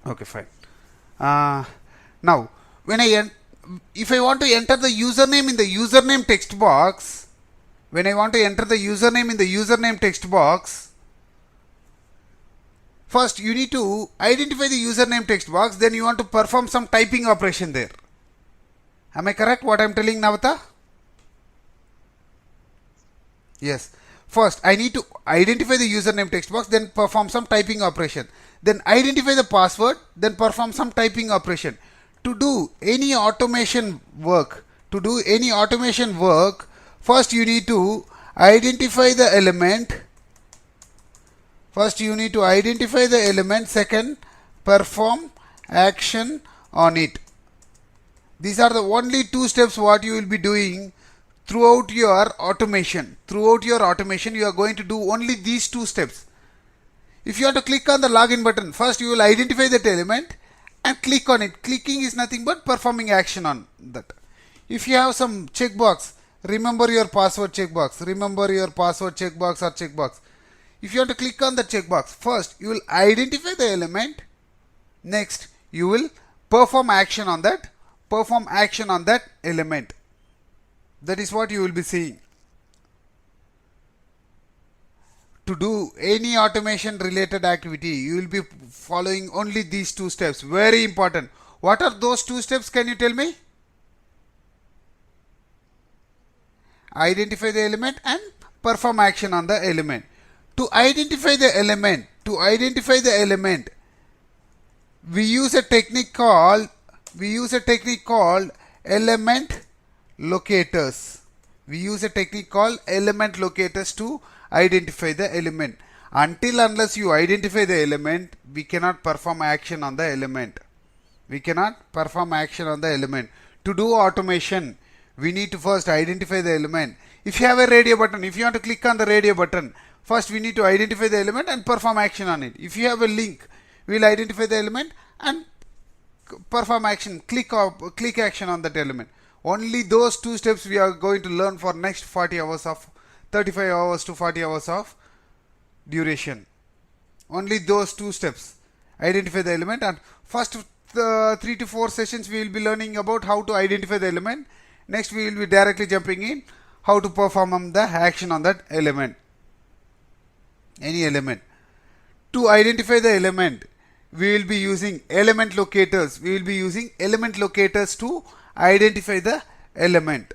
Okay, fine. Now, when if I want to enter the username in the username text box, when I want to enter the username in the username text box, first you need to identify the username text box, then you want to perform some typing operation there. Am I correct what I am telling, Navata? Yes. First, I need to identify the username text box, then perform some typing operation. Then identify the password, then perform some typing operation. To do any automation work, first you need to identify the element. Second, perform action on it. These are the only two steps what you will be doing throughout your automation. You are going to do only these two steps. If you want to click on the login button, first you will identify that element and click on it. Clicking is nothing but performing action on that. If you have some checkbox, remember your password checkbox. If you want to click on the checkbox, first you will identify the element. Next, you will perform action on that element. That is what you will be seeing. To do any automation related activity, you will be following only these two steps. Very important. What are those two steps? Can you tell me? Identify the element and perform action on the element. To identify the element, we use a technique called element locators. To identify the element. Unless you identify the element, we cannot perform action on the element. To do automation, we need to first identify the element. If you have a radio button, if you want to click on the radio button, first we need to identify the element and perform action on it. If you have a link, we will identify the element and perform action, click action on that element. Only those two steps we are going to learn for next 35 hours to 40 hours of duration. Only those two steps. Identify the element, and first 3 to 4 sessions we will be learning about how to identify the element. Next we will be directly jumping in how to perform the action on that element. Any element. To identify the element, we will be using element locators. To identify the element.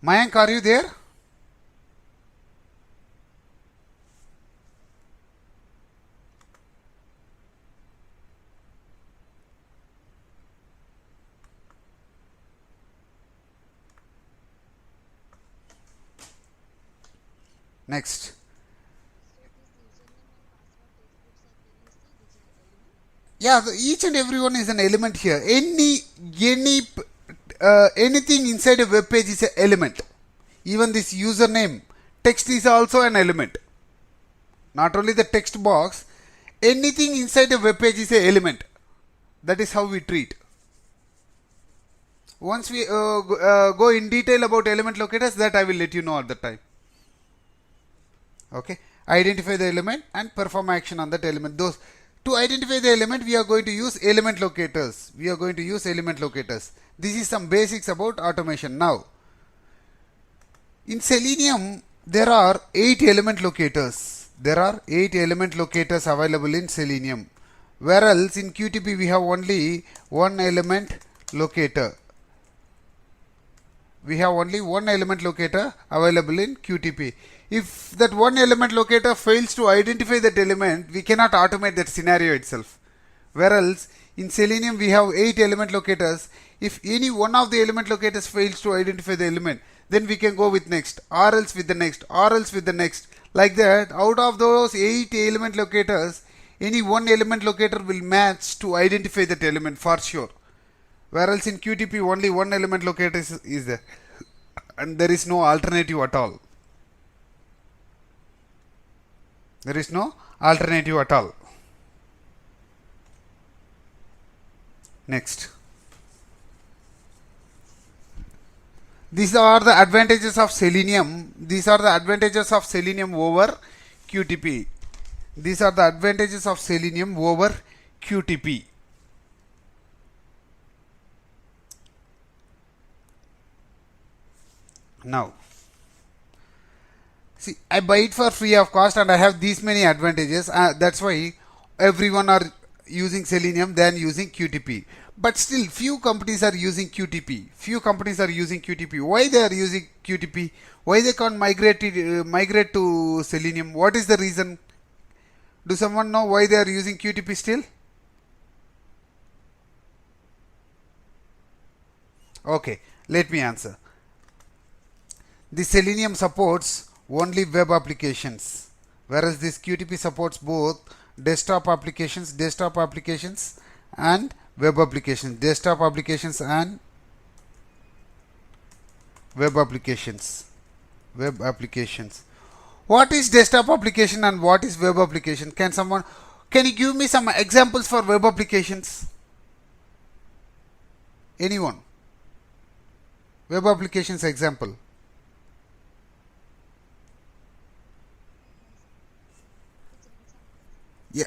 Mayank, are you there? Next. Yeah, each and every one is an element here. Anything inside a web page is an element. Even this username text is also an element. Not only the text box, anything inside a web page is an element. That is how we treat. Once we go in detail about element locators, that I will let you know at the time. Okay, identify the element and perform action on that element. To identify the element, we are going to use element locators. This is some basics about automation. Now, in Selenium, there are 8 element locators. Available in Selenium. Whereas in QTP, we have only one element locator. Available in QTP. If that one element locator fails to identify that element, we cannot automate that scenario itself. Whereas in Selenium we have 8 element locators. If any one of the element locators fails to identify the element, then we can go with next, or else with the next, Like that, out of those 8 element locators, any one element locator will match to identify that element for sure. Whereas in QTP only one element locator is there, and there is no alternative at all. Next. These are the advantages of Selenium. over QTP. QTP. Now, see, I buy it for free of cost and I have these many advantages. That's why everyone are using Selenium than using QTP. But still, few companies are using QTP. Few companies are using QTP. Why they are using QTP? Why they can't migrate to Selenium? What is the reason? Do someone know why they are using QTP still? Okay, let me answer. The Selenium supports only web applications, whereas this QTP supports both desktop applications, and web applications, desktop applications and web applications, web applications. What is desktop application and what is web application? Can you give me some examples for web applications? Anyone? Web applications example.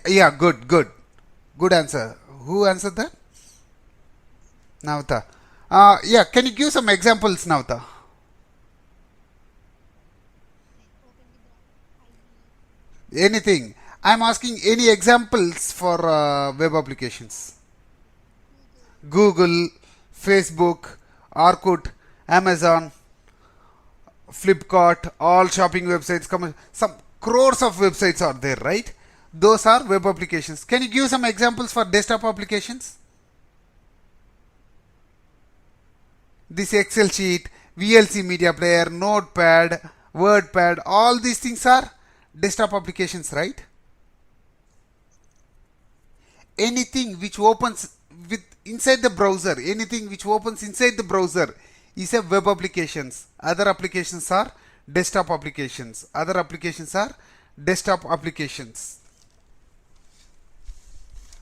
Yeah, good answer. Who answered that? Navta. Yeah, can you give some examples, Navta? Anything. I'm asking any examples for web applications. Google, Facebook, Orkut, Amazon, Flipkart, all shopping websites. Some crores of websites are there, right? Those are web applications. Can you give some examples for desktop applications? This Excel sheet, VLC media player, Notepad, WordPad, all these things are desktop applications, right? Anything which opens with inside the browser, anything which opens inside the browser is a web applications. Other applications are desktop applications. Other applications are desktop applications.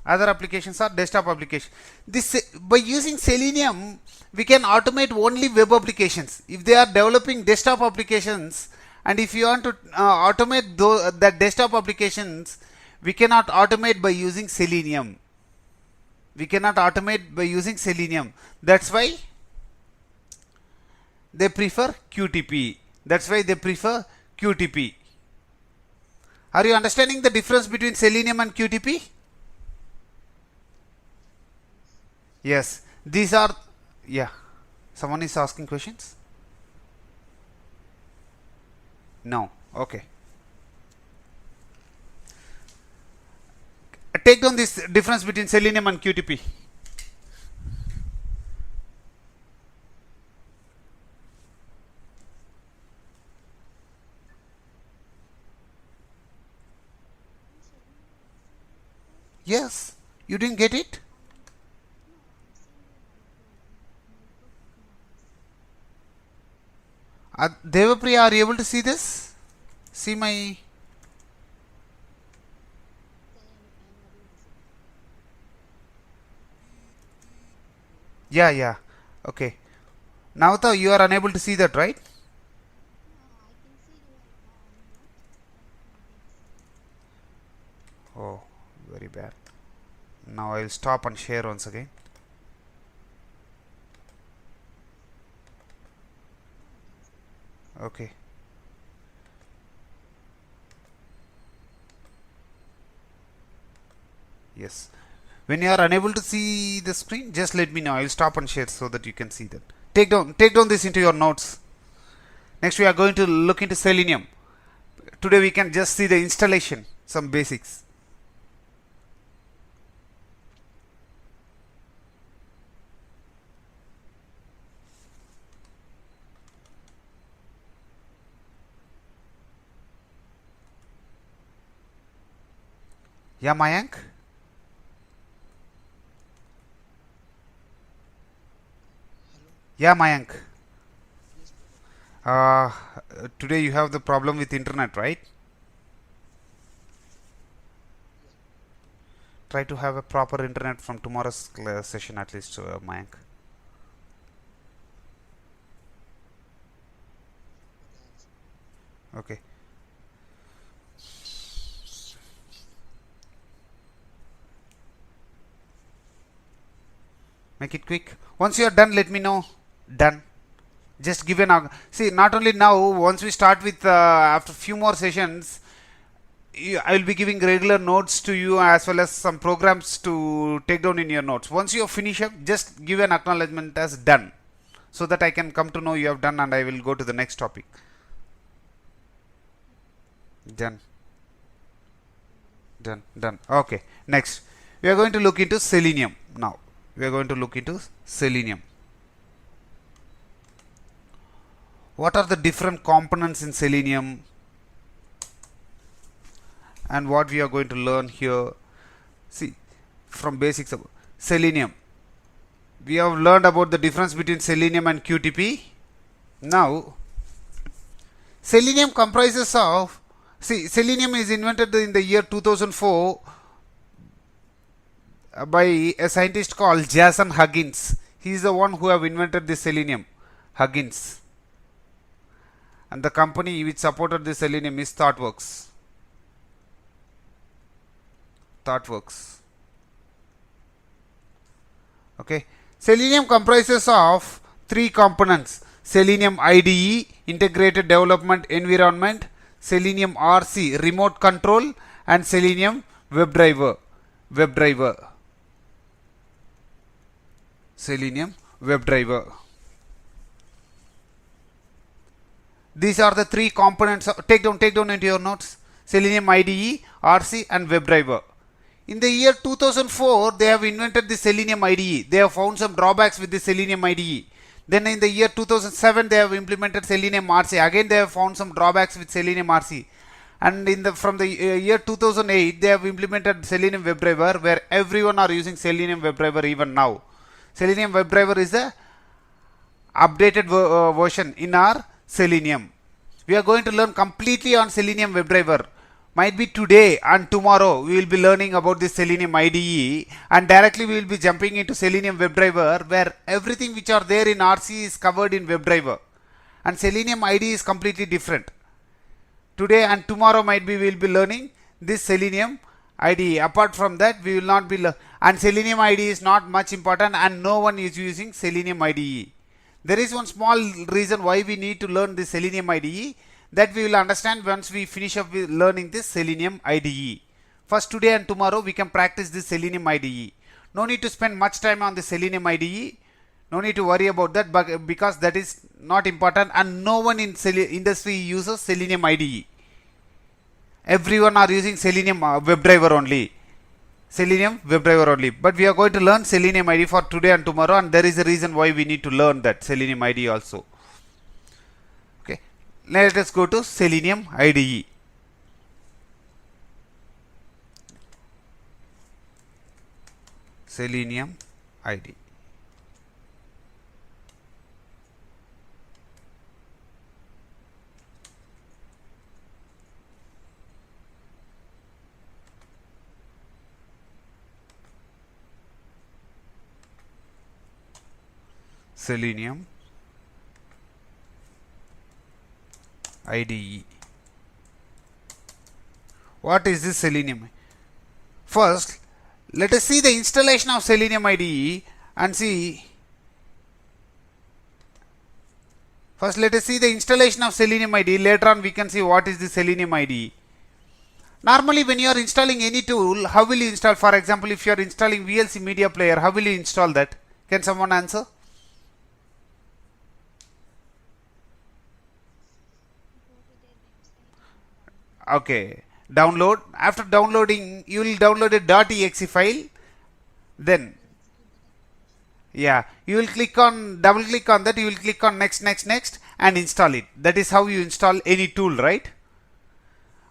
Other applications are desktop applications. This by using Selenium, we can automate only web applications. If they are developing desktop applications, and if you want to automate that desktop applications, we cannot automate by using Selenium. We cannot automate by using Selenium. That's why they prefer QTP. That's why they prefer QTP. Are you understanding the difference between Selenium and QTP? Yes, these are, yeah. Someone is asking questions? No. Okay. Take down this difference between Selenium and QTP. Yes. You didn't get it? Devapriya, are you able to see this? See my. Yeah. Okay. Now, you are unable to see that, right? Oh, very bad. Now I will stop and share once again. Okay. Yes. When you are unable to see the screen, just let me know. I will stop and share so that you can see that. Take down this into your notes. Next we are going to look into Selenium. Today we can just see the installation, some basics. Yeah, Mayank? Yeah, Mayank. Uh, Today you have the problem with internet, right? Try to have a proper internet from tomorrow's session at least, Mayank. Okay. Make it quick. Once you are done, let me know. Done. Just give an see. Not only now. Once we start with after few more sessions, I will be giving regular notes to you as well as some programs to take down in your notes. Once you finish up, just give an acknowledgement as done, so that I can come to know you have done and I will go to the next topic. Done. Done. Done. Okay. Next, we are going to look into Selenium now. We are going to look into Selenium. What are the different components in Selenium? And what we are going to learn here. See, from basics of Selenium, we have learned about the difference between Selenium and QTP. Now, Selenium comprises of, see, Selenium is invented in the year 2004 by a scientist called Jason Huggins. He is the one who have invented this Selenium, Huggins. And the company which supported this Selenium is ThoughtWorks. Okay. Selenium comprises of three components: Selenium IDE, Integrated Development Environment; Selenium RC, Remote Control; and Selenium WebDriver. Selenium WebDriver. These are the three components. Take down into your notes. Selenium IDE, RC, and WebDriver. In the year 2004, they have invented the Selenium IDE. They have found some drawbacks with the Selenium IDE. Then in the year 2007, they have implemented Selenium RC. Again, they have found some drawbacks with Selenium RC. And from the year 2008, they have implemented Selenium WebDriver, where everyone are using Selenium WebDriver even now. Selenium WebDriver is the updated version in our Selenium. We are going to learn completely on Selenium WebDriver. Might be today and tomorrow we will be learning about this Selenium IDE, and directly we will be jumping into Selenium WebDriver, where everything which are there in RC is covered in WebDriver, and Selenium IDE is completely different. Today and tomorrow might be we will be learning this Selenium IDE. Apart from that, we will not be and Selenium IDE is not much important, and no one is using Selenium IDE. There is one small reason why we need to learn this Selenium IDE, that we will understand once we finish up with learning this Selenium IDE. First, today and tomorrow we can practice this Selenium IDE. No need to spend much time on the Selenium IDE. No need to worry about that, because that is not important, and no one in industry uses Selenium IDE. Everyone are using Selenium WebDriver only. Selenium WebDriver only. But we are going to learn Selenium IDE for today and tomorrow, and there is a reason why we need to learn that Selenium IDE also. Let us go to Selenium IDE. Selenium IDE. Selenium IDE. What is this Selenium? First, let us see the installation of Selenium IDE and see. First, let us see the installation of Selenium IDE. Later on, we can see what is the Selenium IDE. Normally, when you are installing any tool, how will you install? For example, if you are installing VLC Media Player, how will you install that? Can someone answer? Okay, download. After downloading, you will download a .exe file. Then, yeah, you will double click on that. You will click on next, and install it. That is how you install any tool, right?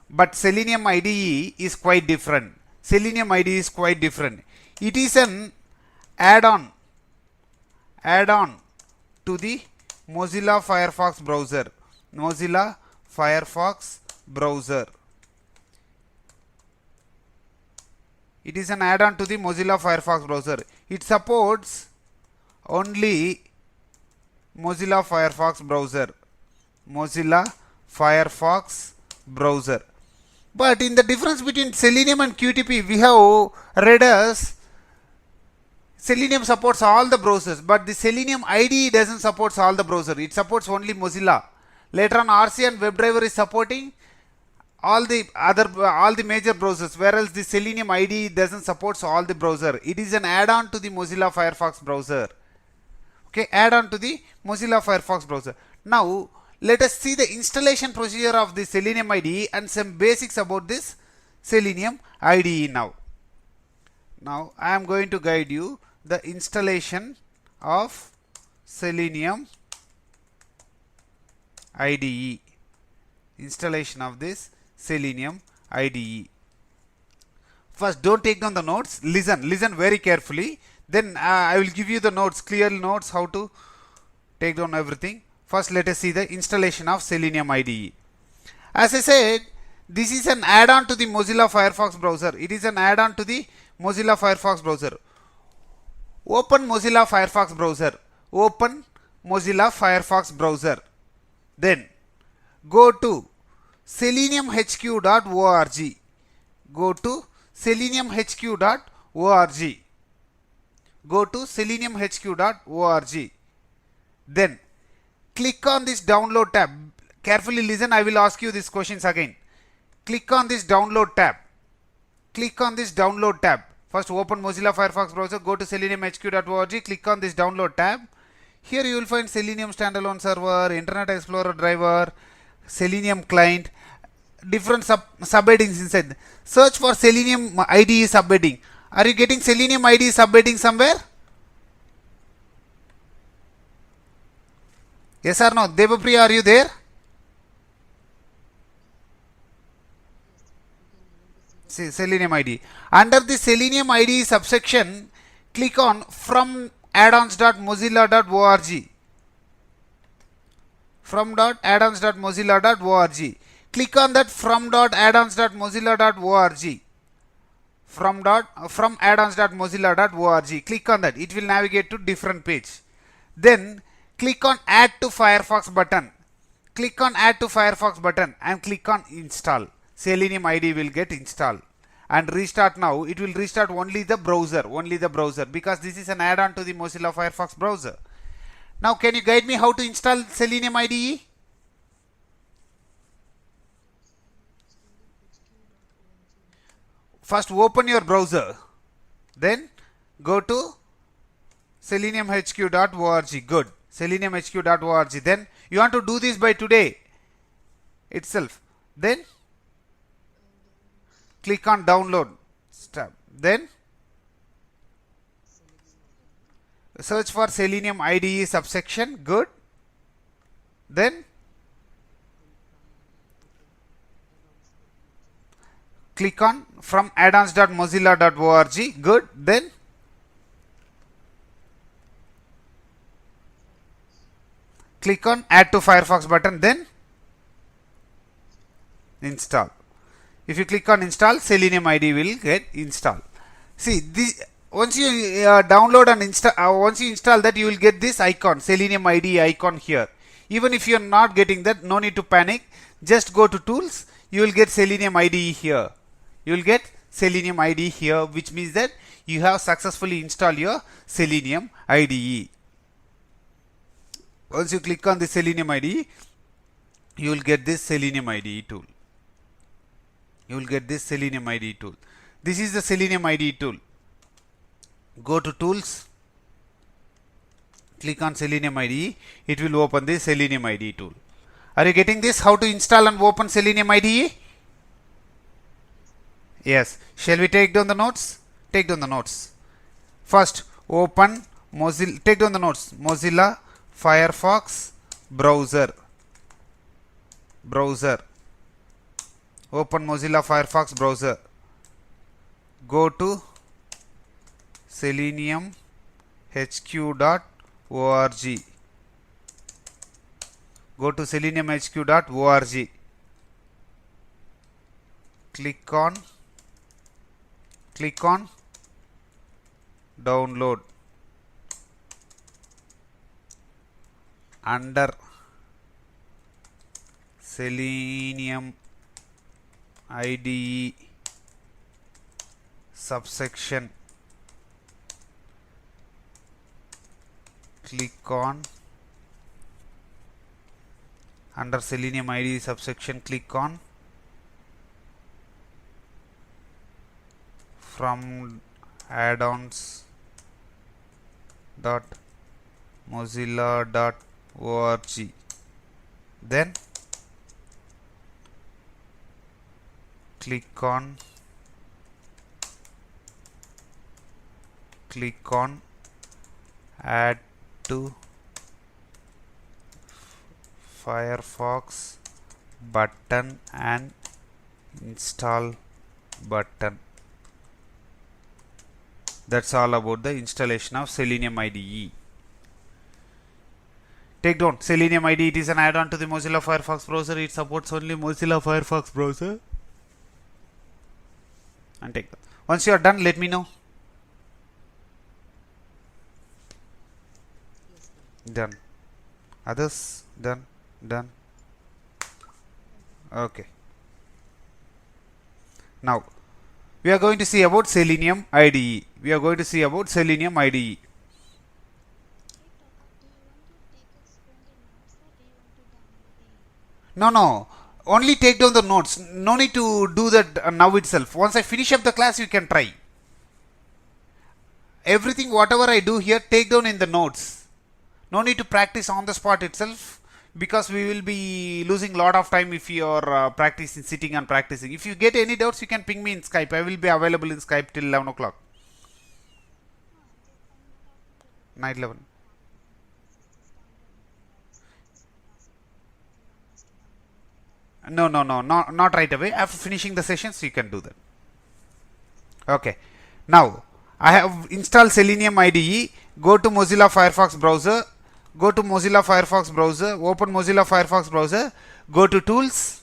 But Selenium IDE is quite different. Selenium IDE is quite different. It is an add-on to the Mozilla Firefox browser. Mozilla Firefox browser. It is an add-on to the Mozilla Firefox browser. It supports only Mozilla Firefox browser. Mozilla Firefox browser. But in the difference between Selenium and QTP, we have read as Selenium supports all the browsers, but the Selenium IDE doesn't support all the browsers. It supports only Mozilla. Later on, RC and WebDriver is supporting all the major browsers, whereas the Selenium IDE doesn't support all the browser. It is an add-on to the Mozilla Firefox browser. Okay, add-on to the Mozilla Firefox browser. Now let us see the installation procedure of the Selenium IDE and some basics about this Selenium IDE now. Now I am going to guide you the installation of Selenium IDE. Installation of this Selenium IDE. First, don't take down the notes. Listen very carefully. Then I will give you the notes, clear notes, how to take down everything. First, let us see the installation of Selenium IDE. As I said, this is an add-on to the Mozilla Firefox browser. It is an add-on to the Mozilla Firefox browser. Open Mozilla Firefox browser. Open Mozilla Firefox browser. Then go to seleniumhq.org. Go to seleniumhq.org. Go to seleniumhq.org. Then click on this download tab. Carefully listen, I will ask you these questions again. Click on this download tab. Click on this download tab. First open Mozilla Firefox browser, go to seleniumhq.org, click on this download tab. Here you will find Selenium standalone server, Internet Explorer driver, Selenium client, different subheadings inside. Search for Selenium IDE subheading. Are you getting Selenium IDE subheading somewhere? Yes or no? Devapriya, are you there? See, Selenium IDE. Under the Selenium IDE subsection, click on from addons.mozilla.org. From.addons.mozilla.org. Click on that from.addons.mozilla.org. From addons.mozilla.org. Click on that. It will navigate to different page. Then click on add to Firefox button. Click on add to Firefox button and click on install. Selenium IDE will get installed. And restart now. It will restart only the browser. Because this is an add-on to the Mozilla Firefox browser. Now can you guide me how to install Selenium IDE? First open your browser. Then go to seleniumhq.org. Good. Seleniumhq.org. Then you want to do this by today itself. Then click on download tab. Then search for Selenium IDE subsection. Good. Then click on from addons.mozilla.org. Good. Then click on add to Firefox button. Then install. If you click on install, Selenium IDE will get installed. See, this once you download and install, once you install that, you will get this icon, Selenium IDE icon here. Even if you are not getting that, no need to panic. Just go to tools. You will get Selenium IDE here. You will get Selenium IDE here, which means that you have successfully installed your Selenium IDE. Once you click on the Selenium IDE, you will get this Selenium IDE tool. You will get this Selenium IDE tool. This is the Selenium IDE tool. Go to tools, click on Selenium IDE. It will open the Selenium IDE tool. Are you getting this? How to install and open Selenium IDE? Yes. Shall we take down the notes? Take down the notes. First, open Mozilla. Take down the notes. Mozilla Firefox browser. Open Mozilla Firefox browser. Go to seleniumhq.org. Go to seleniumhq.org. Click on download. Under Selenium IDE subsection, click on under Selenium IDE subsection, click on from add-ons dot mozilla dot org, then click on add to Firefox button and install button. That's all about the installation of Selenium IDE. Take down Selenium IDE. It is an add-on to the Mozilla Firefox browser. It supports only Mozilla Firefox browser. And take that. Once you are done, let me know. Done. Others? Done. Done. Okay. Now we are going to see about Selenium IDE. No. Only take down the notes. No need to do that now itself. Once I finish up the class, you can try. Everything, whatever I do here, take down in the notes. No need to practice on the spot itself, because we will be losing a lot of time if you are practicing, sitting and practicing. If you get any doubts, you can ping me in Skype. I will be available in Skype till 11 o'clock. Night 11. No, not right away. After finishing the sessions, you can do that. Okay. Now, I have installed Selenium IDE. Go to Mozilla Firefox browser. Open Mozilla Firefox browser. Go to Tools.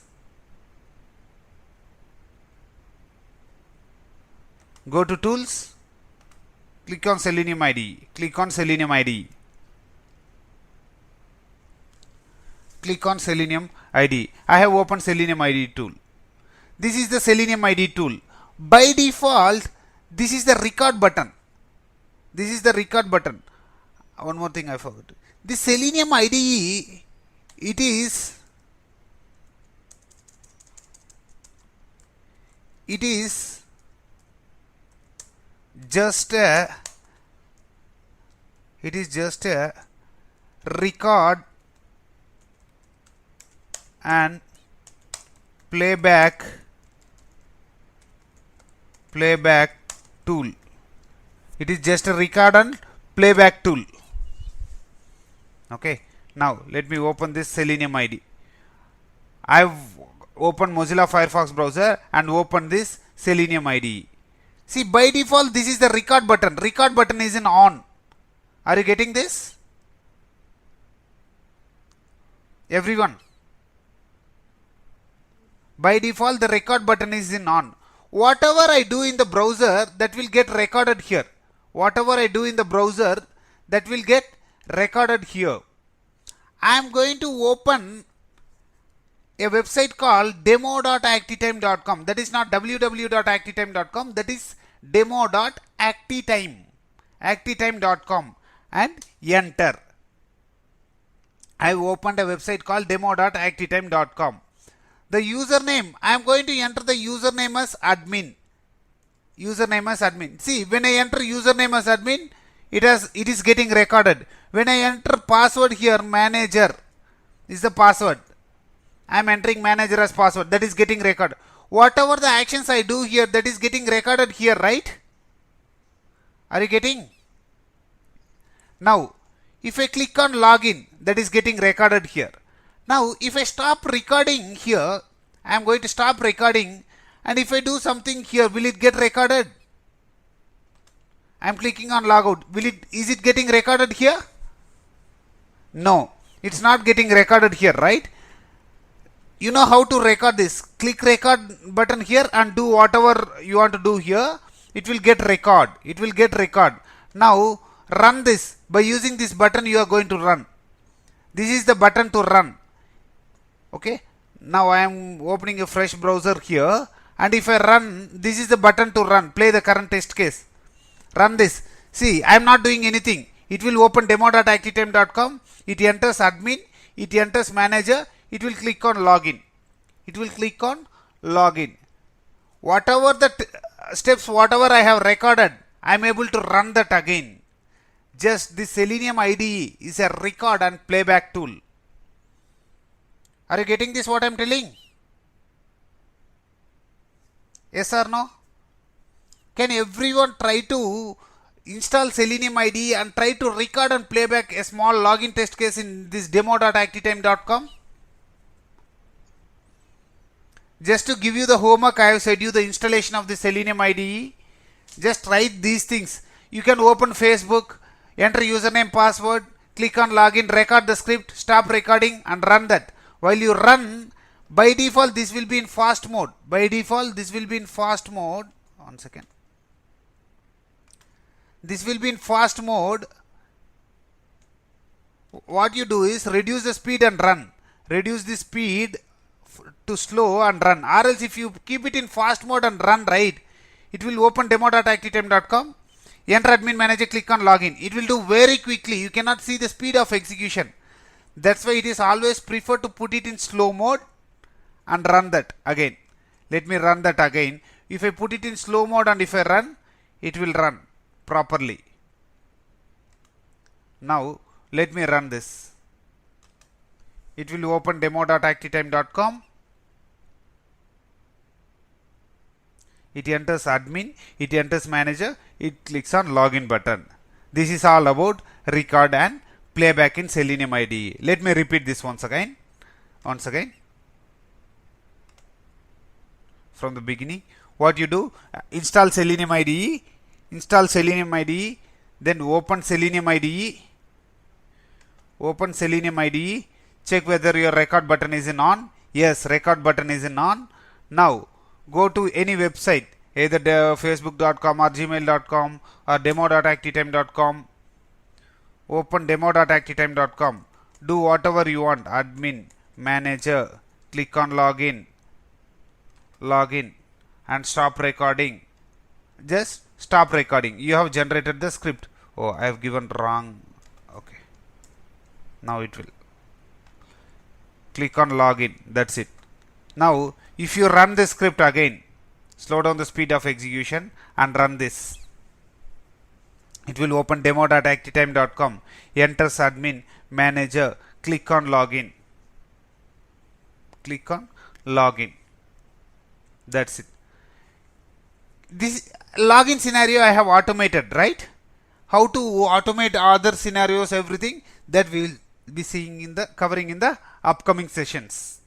Click on Selenium IDE. Click on Selenium IDE. I have opened Selenium IDE tool. This is the Selenium IDE tool. By default, this is the record button. One more thing I forgot. The Selenium IDE, it is just a record and playback tool. It is just a record and playback tool. Okay. Now let me open this Selenium IDE. I've opened Mozilla Firefox browser and opened this Selenium IDE. See, by default, this is the record button. Record button is in on. Are you getting this? Everyone. By default, the record button is in on. Whatever I do in the browser, that will get recorded here. I am going to open a website called demo.actitime.com. That is not www.actitime.com. That is demo.actitime.com and enter. I have opened a website called demo.actitime.com. The username, I am going to enter the username as admin. See, when I enter username as admin, it is getting recorded. When I enter password here, manager is the password. I am entering manager as password. That is getting recorded. Whatever the actions I do here, that is getting recorded here, right? Are you getting? Now, if I click on login, that is getting recorded here. Now, if I stop recording here, I am going to stop recording, and if I do something here, will it get recorded? I am clicking on logout. Is it getting recorded here? No, it's not getting recorded here, right? You know how to record this. Click record button here and do whatever you want to do here. It will get record. Now run this. By using this button, you are going to run. This is the button to run. Okay. Now I am opening a fresh browser here, and if I run, this is the button to run. Play the current test case. Run this. See, I am not doing anything. it will open demo.activetime.com. It enters admin, it enters manager, it will click on login. It will click on login. Whatever the steps, whatever I have recorded, I am able to run that again. Just the Selenium IDE is a record and playback tool. Are you getting this what I am telling? Yes or no? Can everyone try to install Selenium IDE and try to record and playback a small login test case in this demo.activetime.com? Just to give you the homework, I have said you the installation of the Selenium IDE. Just write these things. You can open Facebook, enter username, password, click on login, record the script, stop recording and run that. While you run, by default this will be in fast mode. By default this will be in fast mode. 1 second. This will be in fast mode. What you do is reduce the speed and run. Reduce the speed to slow and run. Or else if you keep it in fast mode and run right, it will open demo.activetime.com. Enter admin manager, click on login. It will do very quickly. You cannot see the speed of execution. That's why it is always preferred to put it in slow mode and run that again. Let me run that again. If I put it in slow mode and if I run, it will run properly. Now let me run this. It will open demo.activetime.com. It enters admin, it enters manager, it clicks on login button. This is all about record and playback in Selenium IDE. Let me repeat this once again. From the beginning. What you do, install Selenium IDE, then open Selenium IDE, check whether your record button is in on. Yes, record button is in on. Now go to any website, either facebook.com or gmail.com or demo.activetime.com. Open demo.activetime.com. Do whatever you want. Admin, manager, click on login, and stop recording. Just stop recording. You have generated the script. Oh, I have given wrong. Okay. Now it will. Click on login. That's it. Now, if you run the script again, slow down the speed of execution and run this. It will open demo.activetime.com. Enters admin, manager, click on login. That's it. This login scenario I have automated, right? How to automate other scenarios, everything that we will be seeing covering in the upcoming sessions.